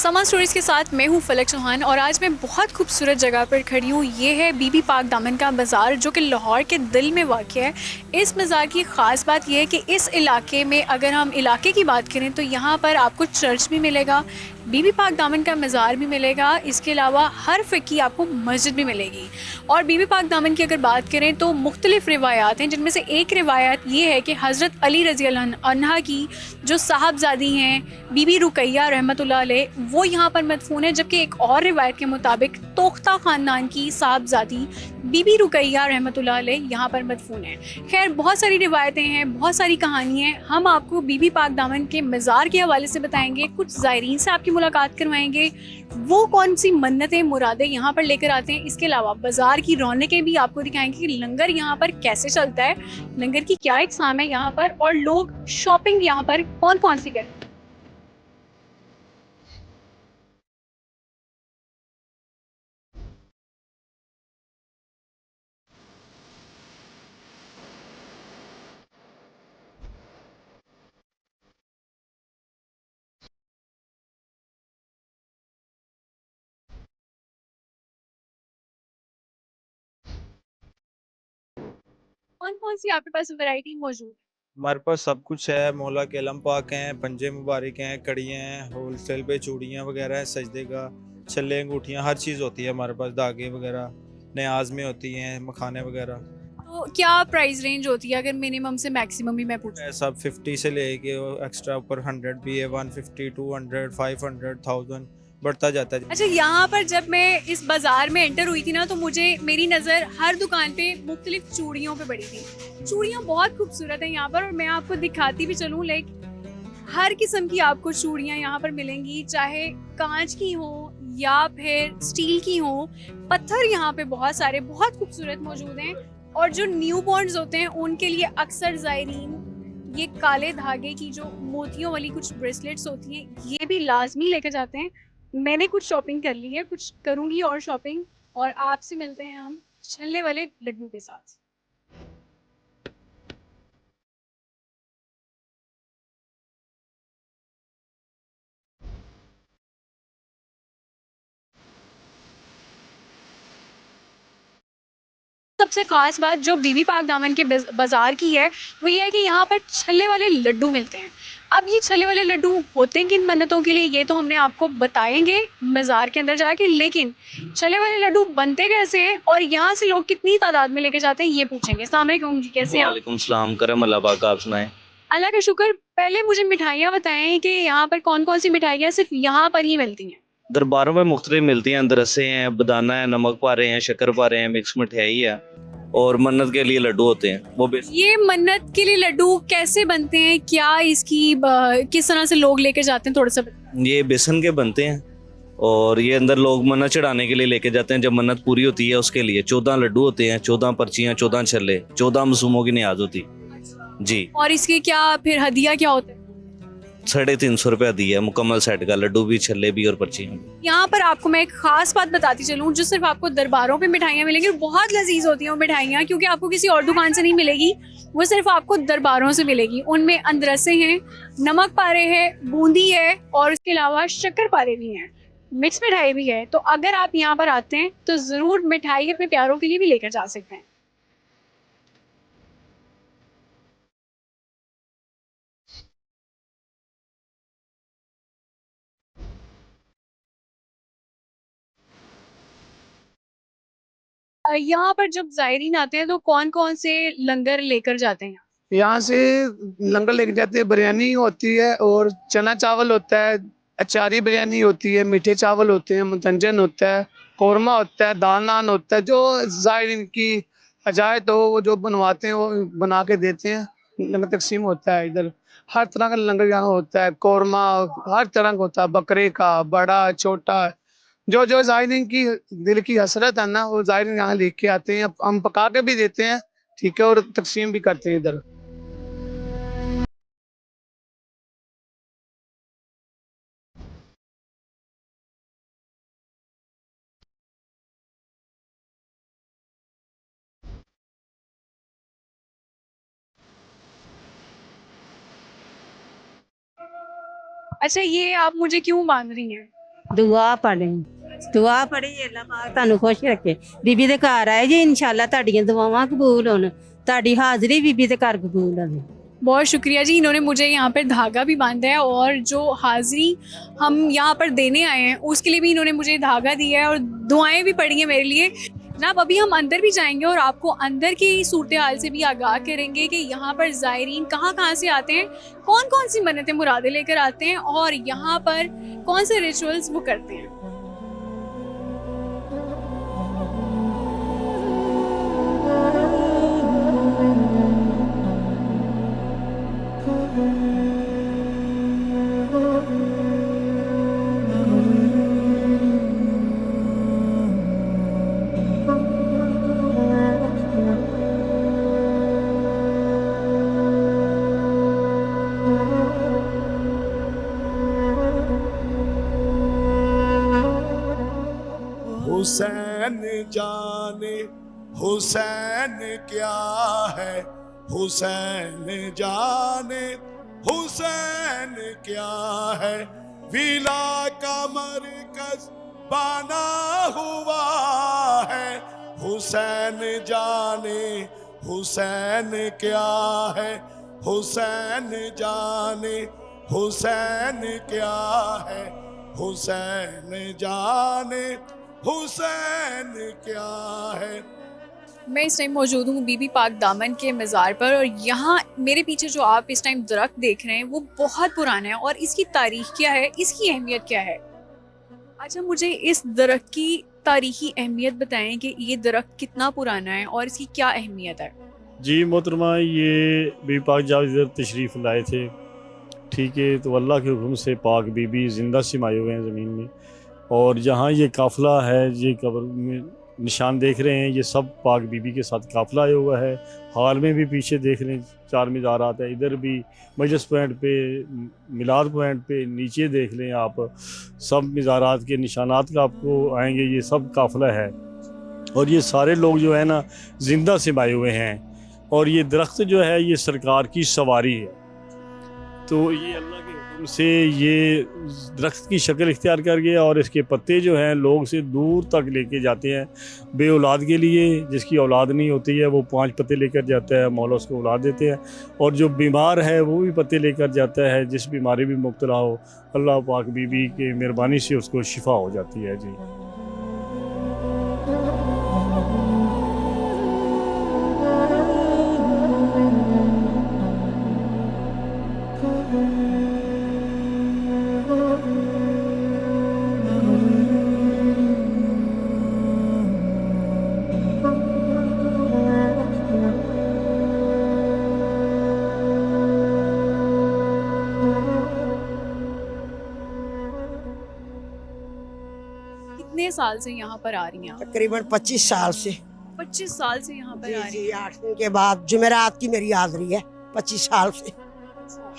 समा स्टोरीज़ के साथ मैं हूँ फलक चौहान और आज मैं बहुत खूबसूरत जगह पर खड़ी हूँ। ये है बीबी पाक दामन का बाज़ार जो कि लाहौर के दिल में वाक़ है। इस बाज़ार की ख़ास बात यह है कि इस इलाके में अगर हम इलाके की बात करें तो यहाँ पर आपको चर्च भी मिलेगा, बीबी पाक दामन का मज़ार भी मिलेगा, इसके अलावा हर फ़िक़्ह की आपको मस्जिद भी मिलेगी। और बीबी पाक दामन की अगर बात करें तो मुख्तलिफ़ रिवायात हैं, जिनमें से एक रिवायत ये है कि हज़रत अली रज़ी अल्लाह अन्हा की जो साहबज़ादी हैं बीबी रुकैया रहमतुल्लाह अलैह, वो यहाँ पर मदफून है। जबकि एक और रिवायत के मुताबिक तोख्ता ख़ानदान की साहबज़ादी बीबी रुकैया रहमतुल्लाह अलैह यहाँ पर मदफून है। खैर बहुत सारी रिवायतें हैं, बहुत सारी कहानियाँ हैं। हम आपको बीबी पाक दामन के मज़ार के हवाले से बताएंगे, कुछ ज़ायरीन से आपकी मुलाकात करवाएंगे, वो कौन सी मन्नतें मुरादें यहाँ पर लेकर आते हैं। इसके अलावा बाज़ार की रौनकें भी आपको दिखाएंगे कि लंगर यहाँ पर कैसे चलता है, लंगर की क्या इक़साम है यहाँ पर, और लोग शॉपिंग यहाँ पर कौन कौन सी करते हैं। कौन-कौन सी आपके पास वैरायटी मौजूद है? हमारे पास सब कुछ है। मौला के अलम पाक हैं, पंजे मुबारक हैं, कड़ियाँ हैं, होलसेल पे चूड़ियाँ वगैरह हैं, सजदे का छल्ले अंगूठियाँ हर चीज़ होती है हमारे पास, धागे वगैरह नयाज में होती हैं, मखाने वगैरह। तो क्या प्राइस रेंज होती है अगर मिनिमम से मैक्सिमम भी मैं पूछूँ? है सब 50 से लेके एक्स्ट्रा ऊपर 100 भी है, 150, 200, 500, 1000 बढ़ता जाता है। अच्छा, यहाँ पर जब मैं इस बाज़ार में एंटर हुई थी ना, तो मुझे मेरी नज़र हर दुकान पे मुख्तलिफ चूड़ियों पे पड़ी थी। चूड़ियाँ बहुत खूबसूरत हैं यहाँ पर और मैं आपको दिखाती भी चलूँ, लाइक हर किस्म की आपको चूड़ियाँ यहाँ पर मिलेंगी, चाहे कांच की हो या फिर स्टील की हो। पत्थर यहाँ पे बहुत सारे बहुत खूबसूरत मौजूद हैं। और जो न्यू बॉर्न्स होते हैं उनके लिए अक्सर ज़ायरीन ये काले धागे की जो मोतियों वाली कुछ ब्रेसलेट्स होती हैं, ये भी लाजमी लेके जाते हैं। मैंने कुछ शॉपिंग कर ली है, कुछ करूँगी और शॉपिंग, और आपसे मिलते हैं हम छल्ले वाले लड्डू के साथ। सबसे ख़ास बात जो बीबी पाक दामन के बाज़ार की है, वो ये है कि यहाँ पर छल्ले वाले लड्डू मिलते हैं। अब ये छल्ले वाले लड्डू होते हैं किन मन्नतों के लिए, ये तो हमने आपको बताएँगे मज़ार के अंदर जाके, लेकिन छल्ले वाले लड्डू बनते कैसे हैं और यहाँ से लोग कितनी तादाद में लेके जाते हैं, ये पूछेंगे। अस्सलाम वालेकुम जी, कैसे हैं आप? वालेकुम सलाम, करम अल्लाह पाक, आप सुनाएं। अल्लाह का शुक्र। पहले मुझे मिठाइयाँ बताएँ कि यहाँ पर कौन-कौन सी मिठाइयाँ सिर्फ़ यहाँ पर ही मिलती हैं? दरबारों में मुख्तलिफ मिलती हैं, अंदरसे हैं, बदाना है, नमक पारे हैं, शक्कर पारे हैं, मिक्स मिठाई है और मन्नत के लिए लड्डू होते हैं। वो बेस ये मन्नत के लिए लड्डू कैसे बनते हैं? क्या इसकी किस तरह से लोग लेके जाते हैं, थोड़ा-सा बताएँ? ये बेसन के बनते हैं और ये अंदर लोग मन्नत चढ़ाने के लिए लेके जाते हैं। जब मन्नत पूरी होती है उसके लिए 14 लड्डू होते हैं, 14 पर्चियाँ, 14 छल्ले, 14 मासूमों की नियाज होती। जी, और इसके क्या फिर हदिया क्या होता है? 350 रुपया दिया मुकम्मल सेट का, लड्डू भी, छल्ले भी और पर्चियाँ भी। यहाँ पर आपको मैं एक ख़ास बात बताती चलूँ, जो सिर्फ़ आपको दरबारों पे मिठाइयाँ मिलेंगी, और बहुत लज़ीज़ होती हैं वो मिठाइयाँ, क्योंकि आपको किसी और दुकान से नहीं मिलेगी, वो सिर्फ़ आपको दरबारों से मिलेगी। उनमें अंदरसे हैं, नमक पारे हैं, बूंदी है और इसके अलावा शक्कर पारे भी हैं, मिक्स मिठाई भी है। तो अगर आप यहाँ पर आते हैं, तो ज़रूर मिठाई अपने प्यारों के लिए भी लेकर जा सकते हैं। यहाँ पर जब ज़ायरीन आते हैं, तो कौन-कौन से लंगर लेकर जाते हैं? यहाँ से लंगर लेके जाते हैं, बिरयानी होती है और चना चावल होता है, अचारी बिरयानी होती है, मीठे चावल होते हैं, मुतंजन होता है, कौरमा होता है, दाल नान होता है। जो ज़ायरीन की हदायत हो वो जो बनवाते हैं वो बना के देते हैं। लंगर तकसीम होता है इधर। हर तरह का लंगर यहाँ होता है, कौरमा हर तरह का होता है, बकरे का, बड़ा, छोटा। जो ज़ायरीन की दिल की हसरत है ना, वो ज़ायरीन यहाँ लेके आते हैं। हम पका के भी देते हैं, ठीक है, और तकसीम भी करते हैं इधर। अच्छा, ये आप मुझे क्यों बाँध रही हैं? ਦੁਆ ਪੜ੍ਹੇ ਦੁਆ ਪੜ੍ਹੀ ਅੱਲਾਹ ਪਾਕ ਤੁਹਾਨੂੰ ਖੁਸ਼ ਰੱਖੇ। ਬੀਬੀ ਦੇ ਘਰ ਆਏ ਜੀ, ਇਨਸ਼ਾਅੱਲਾ ਤੁਹਾਡੀਆਂ ਦੁਆਵਾਂ ਕਬੂਲ ਹੋਣ, ਤੁਹਾਡੀ ਹਾਜ਼ਰੀ बीबी ਦੇ ਘਰ कबूल होवे। बहुत शुक्रिया जी, इन्होंने मुझे यहाँ पर धागा भी बांधा है और जो हाज़री हम यहाँ पर देने आए हैं उसके लिए भी इन्होंने मुझे धागा दिया है और दुआएं भी पड़ी हैं मेरे लिए। जनाब अभी हम अंदर भी जाएंगे और आपको अंदर की सूरत हाल से भी आगाह करेंगे कि यहाँ पर ज़ायरीन कहाँ कहाँ से आते हैं, कौन कौन सी मन्नतें मुरादें लेकर आते हैं और यहाँ पर कौन से रिचुअल्स वो करते हैं। हुसैन जाने हुसैन क्या है, हुसैन जाने हुसैन क्या है, विला का मरकज बना हुआ है, हुसैन जाने हुसैन क्या है, हुसैन जाने हुसैन क्या है, हुसैन जाने हुसैन क्या है। मैं इस टाइम मौजूद हूँ बीबी पाक दामन के मज़ार पर और यहाँ मेरे पीछे जो आप इस टाइम दरख्त देख रहे हैं वो बहुत पुराना है और इसकी तारीख क्या है, इसकी अहमियत क्या है। अच्छा मुझे इस दरख्त की तारीखी अहमियत बताएं कि ये दरख्त कितना पुराना है और इसकी क्या अहमियत है। जी मोहतरमा, ये बीबी पाक जब इधर तशरीफ़ लाए थे, ठीक है, तो अल्लाह के हुक्म से पाक बीबी ज़िंदा सिमाए हुए हैं ज़मीन में, और जहाँ ये काफ़िला है, ये कब्र में निशान देख रहे हैं, ये सब पाक बीबी के साथ काफ़िला आया हुआ है। हाल में भी पीछे देख रहे हैं 4 मीज़ारात है, इधर भी मजलिस पॉइंट पे, मिलाद पॉइंट पे नीचे देख लें आप, सब मीज़ारात के निशानात का आपको आएंगे, ये सब काफ़िला है। और ये सारे लोग जो है ना ज़िंदा सिमाए हुए हैं, और ये दरख्त जो है ये सरकार की सवारी है। तो ये अल्लाह के हुक्म से ये दरख्त की शक्ल इख्तियार कर गया, और इसके पत्ते जो हैं लोग से दूर तक लेके जाते हैं बे औलाद के लिए। जिसकी औलाद नहीं होती है वो 5 पत्ते लेकर जाता है, मौला उसको औलाद देते हैं, और जो बीमार है वो भी पत्ते लेकर जाता है, जिस बीमारी में मुब्तला हो अल्लाह पाक बीबी के मेहरबानी से उसको शिफा हो जाती है। जी कितने साल से यहाँ पर आ रही हैं आप? तकरीबन 25 साल से। 25 साल से यहाँ पर आ रही जी 8 दिन के बाद जुमेरात की मेरी हाजिरी है 25 साल से,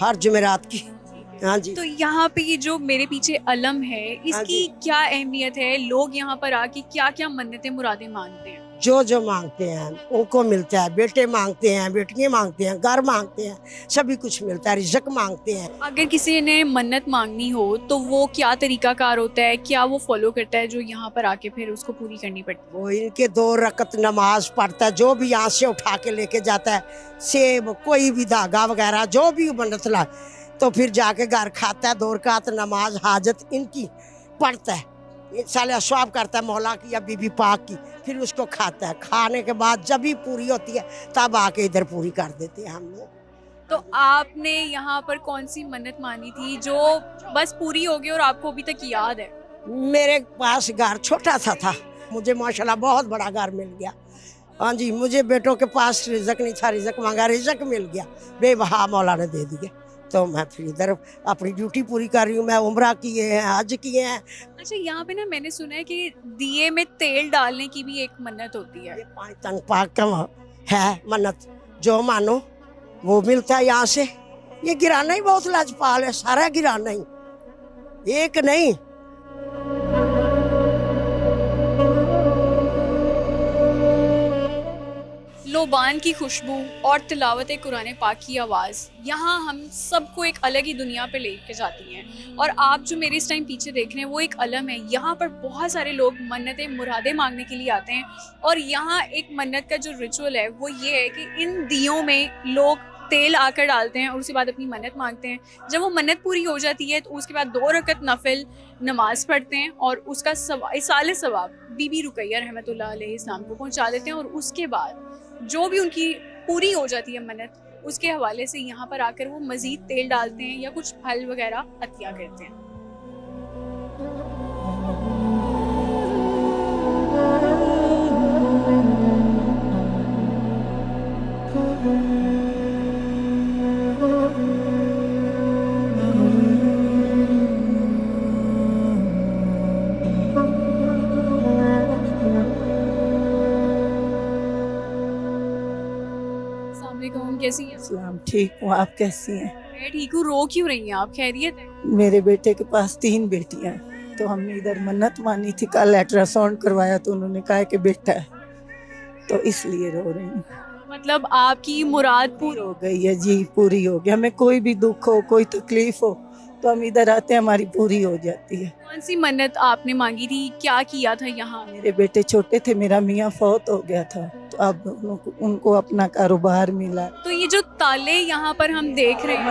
हर जुमेरात की। हाँ जी। तो यहाँ पे ये जो मेरे पीछे अलम है इसकी जी। क्या अहमियत है, लोग यहाँ पर आके क्या क्या मन्नतें मुरादें मांगते हैं। जो जो मांगते हैं उनको मिलता है, बेटे मांगते हैं, बेटियां मांगते हैं, घर मांगते हैं, सभी कुछ मिलता है, रिज़्क मांगते हैं। अगर किसी ने मन्नत मांगनी हो तो वो क्या तरीकाकार होता है, क्या वो फॉलो करता है जो यहाँ पर आके फिर उसको पूरी करनी पड़ती वो इनके 2 रकत नमाज पढ़ता है, जो भी यहाँ से उठा के लेके जाता है, सेब कोई भी धागा वगैरह जो भी मन्नत ला, तो फिर जाके घर खाता है, 2 रकात नमाज हाजत इनकी पढ़ता है, साले स्वाब करता है मौला की या बीबी पाक की, फिर उसको खाता है। खाने के बाद जब भी पूरी होती है तब आके इधर पूरी कर देते हैं हम लोग। तो आपने यहाँ पर कौन सी मन्नत मानी थी जो बस पूरी हो गई और आपको अभी तक याद है। मेरे पास घर छोटा सा था, मुझे माशाल्लाह बहुत बड़ा घर मिल गया। हाँ जी, मुझे बेटों के पास रिज़्क नहीं था, रिज़्क मांगा, रिज़्क मिल गया, बेवहा मौला ने दे दिए। तो मैं फिर इधर अपनी ड्यूटी पूरी कर रही हूँ। मैं उम्रा किए हैं, हज किए हैं। अच्छा, यहाँ पे ना मैंने सुना है कि दिए में तेल डालने की भी एक मन्नत होती है। ये 5 तन पाक का है मन्नत, जो मानो वो मिलता है यहाँ से। ये गिराना ही बहुत लाजपाल है, सारा गिराना ही, एक नहीं। लोबान की खुशबू और तिलावत कुरान पाक की आवाज़ यहाँ हम सबको एक अलग ही दुनिया पे लेके जाती हैं। और आप जो मेरे इस टाइम पीछे देख रहे हैं वो एक अलम है। यहाँ पर बहुत सारे लोग मन्नतें मुरादें मांगने के लिए आते हैं। और यहाँ एक मन्नत का जो रिचुअल है वो ये है कि इन दियों में लोग तेल आकर डालते हैं और उसके बाद अपनी मन्नत मांगते हैं। जब वो मन्नत पूरी हो जाती है तो उसके बाद 2 रकत नफिल नमाज पढ़ते हैं और उसका इसाले सवाब बीबी रुकैया रहमतुल्लाह अलैहि इस्लाम को पहुंचा देते हैं। और उसके बाद जो भी उनकी पूरी हो जाती है मन्नत, उसके हवाले से यहाँ पर आकर वो मज़ीद तेल डालते हैं या कुछ फल वगैरह अतिया करते हैं। कैसी हैं? सलाम, ठीक हूँ। आप कैसी हैं? मैं ठीक हूँ। रो क्यों रही हैं आप? खैरियत है? मेरे बेटे के पास 3 बेटियां हैं, तो हमने इधर मन्नत मानी थी। कल अल्ट्रासाउंड करवाया तो उन्होंने कहा कि बेटा है, तो इसलिए रो रही हूँ। मतलब आपकी मुराद पूरी हो गई है जी, पूरी हो गई। हमें कोई भी दुख हो, कोई तकलीफ हो तो हम इधर आते हैं, हमारी पूरी हो जाती है। कौन सी मन्नत आपने मांगी थी? क्या किया था यहाँ? मेरे बेटे छोटे थे, मेरा मियाँ फौत हो गया था, तो अब उनको अपना कारोबार मिला। तो ये जो ताले यहाँ पर हम देख रहे हैं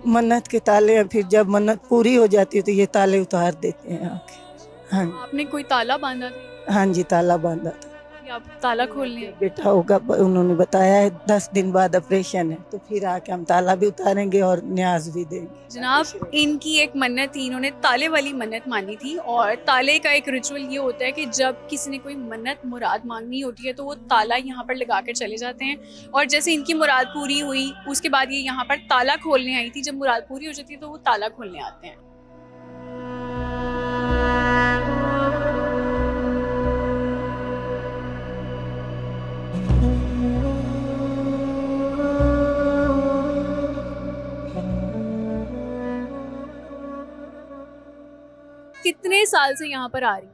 मन्नत के ताले हैं। फिर जब मन्नत पूरी हो जाती है तो ये ताले उतार देते हैं आके। हाँ आपने कोई ताला बांधा था? हाँ जी, ताला बांधा था। आप ताला खोलने बेटा होगा, उन्होंने बताया है 10 दिन बाद ऑपरेशन है, तो फिर आके हम ताला भी उतारेंगे और न्याज भी देंगे। जनाब, इनकी एक मन्नत थी, इन्होंने ताले वाली मन्नत मानी थी। और ताले का एक रिचुअल ये होता है कि जब किसी ने कोई मन्नत मुराद मांगनी होती है तो वो ताला यहाँ पर लगा कर चले जाते हैं। और जैसे इनकी मुराद पूरी हुई उसके बाद ये यहाँ पर ताला खोलने आई थी। जब मुराद पूरी हो जाती है तो वो ताला खोलने आते हैं। कितने साल से यहाँ पर आ रही हैं?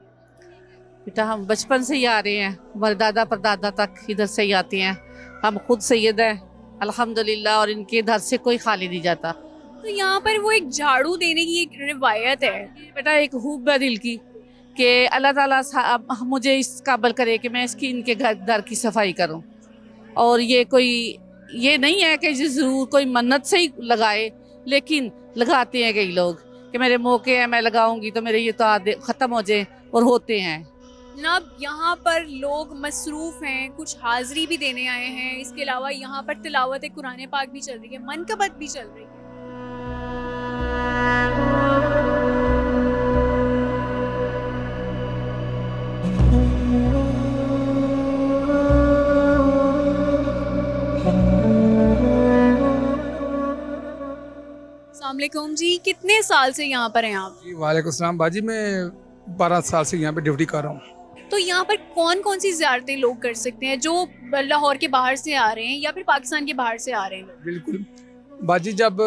बेटा हम बचपन से ही आ रहे हैं, हमारे दादा परदादा तक इधर से ही आते हैं। हम खुद सैयद हैं अल्हम्दुलिल्लाह, और इनके घर से कोई खाली नहीं जाता। तो यहाँ पर वो एक झाड़ू देने की एक रिवायत है। बेटा एक खूब है दिल की कि अल्लाह ताला मुझे इस काबिल करे कि मैं इनके घर की सफाई करूँ। और ये नहीं है कि ज़रूर कोई मन्नत से ही लगाए, लेकिन लगाते हैं कई लोग कि मेरे मौके हैं, मैं लगाऊंगी तो मेरे ये तो ख़त्म हो जाए, और होते हैं। जनाब, यहाँ पर लोग मसरूफ़ हैं, कुछ हाज़री भी देने आए हैं। इसके अलावा यहाँ पर तिलावत कुरान पाक भी चल रही है, मनकबत भी चल रही है। अस्सलामुअलैकुम जी, कितने साल से यहाँ पर हैं आप? जी वालेकुम सलाम बाजी, मैं 12 साल से यहाँ पे ड्यूटी कर रहा हूँ। तो यहाँ पर कौन कौन सी ज़ियारतें लोग कर सकते हैं जो लाहौर के बाहर से आ रहे हैं या फिर पाकिस्तान के बाहर से आ रहे हैं? बिल्कुल बाजी, जब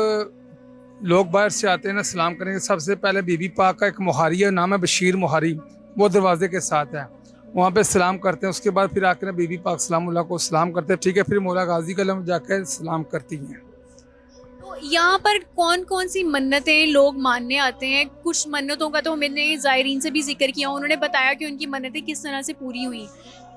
लोग बाहर से आते हैं ना, सलाम करेंगे सबसे पहले बीबी पाक का एक मुहारी है, नाम है बशीर मुहारी, वो दरवाजे के साथ है, वहाँ पे सलाम करते हैं। उसके बाद फिर आकर बीबी पाक सलामुल्लाह को सलाम करते हैं, ठीक है। फिर मौला गाजी कलम जाकर सलाम करती हैं। तो यहाँ पर कौन कौन सी मन्नतें लोग मानने आते हैं? कुछ मन्नतों का तो मैंने ज़ायरीन से भी जिक्र किया, उन्होंने बताया कि उनकी मन्नतें किस तरह से पूरी हुई।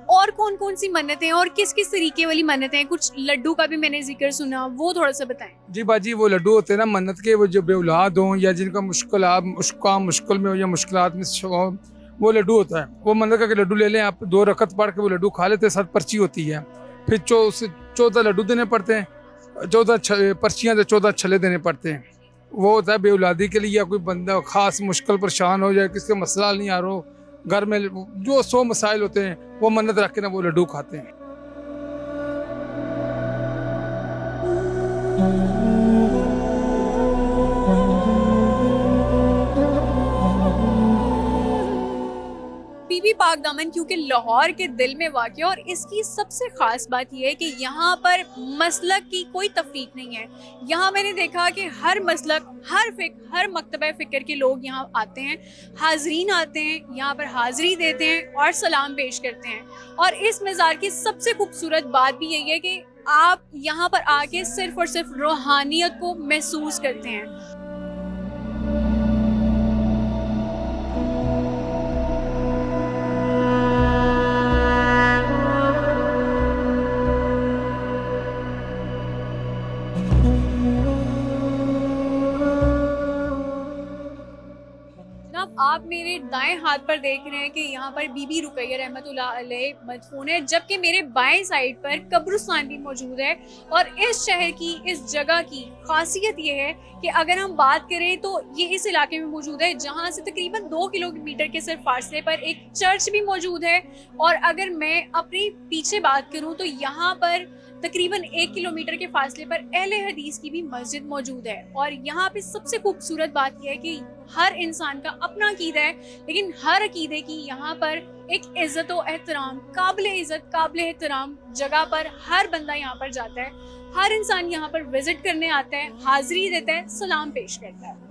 और कौन कौन सी मन्नतें और किस किस तरीके वाली मन्नतें हैं? कुछ लड्डू का भी मैंने जिक्र सुना, वो थोड़ा सा बताएं। जी बाजी, वो लड्डू होते हैं ना मन्नत के, वो जो बेऔलाद हों या जिनका मुश्किल में हो या मुश्किलात में हो, वो लड्डू होता है। वो मन्नत का लड्डू ले लें आप, 2 रकत पढ़ के वो लड्डू खा लेते हैं, साथ पर्ची होती है। फिर 14 लड्डू देने पड़ते हैं, 14 पर्चियाँ 14 छले देने पड़ते हैं। वो होता है बेऔलादी के लिए, या कोई बंदा ख़ास मुश्किल परेशान हो या किसी का मसला नहीं आ रहा हो, घर में जो 100 मसाइल होते हैं, वो मन्नत रख के ना वो लड्डू खाते हैं। बीबी बीबी पाक दामन क्योंकि लाहौर के दिल में वाक़ है और इसकी सबसे ख़ास बात यह है कि यहाँ पर मसलक की कोई तफरीक नहीं है। यहाँ मैंने देखा कि हर मसलक, हर मकतबा फ़िक्र के लोग यहाँ आते हैं, हाज़रीन आते हैं, यहाँ पर हाज़री देते हैं और सलाम पेश करते हैं। और इस मज़ार की सबसे खूबसूरत बात भी यही है कि आप यहाँ पर आके सिर्फ़ और सिर्फ रूहानियत को महसूस करते हैं। आप मेरे दाएं हाथ पर देख रहे हैं कि यहाँ पर बीबी रुकैया रहमतुल्लाह अलैह मदफून है, जबकि मेरे बाएं साइड पर कब्रिस्तान भी मौजूद है। और इस शहर की, इस जगह की खासियत ये है कि अगर हम बात करें तो ये इस इलाके में मौजूद है जहाँ से तकरीबन 2 किलोमीटर के सिर्फ फासले पर एक चर्च भी मौजूद है। और अगर मैं अपनी पीछे बात करूँ तो यहाँ पर तकरीबन 1 किलोमीटर के फासले पर अहले हदीस की भी मस्जिद मौजूद है। और यहाँ पे सबसे खूबसूरत बात यह है कि हर इंसान का अपना अकीदा है, लेकिन हर अकीदे की यहाँ पर एक इज्जत और एहतराम, काबिल इज्जत काबिल एहतराम जगह पर हर बंदा यहाँ पर जाता है। हर इंसान यहाँ पर विजिट करने आता है, हाजिरी देता है, सलाम पेश करता है।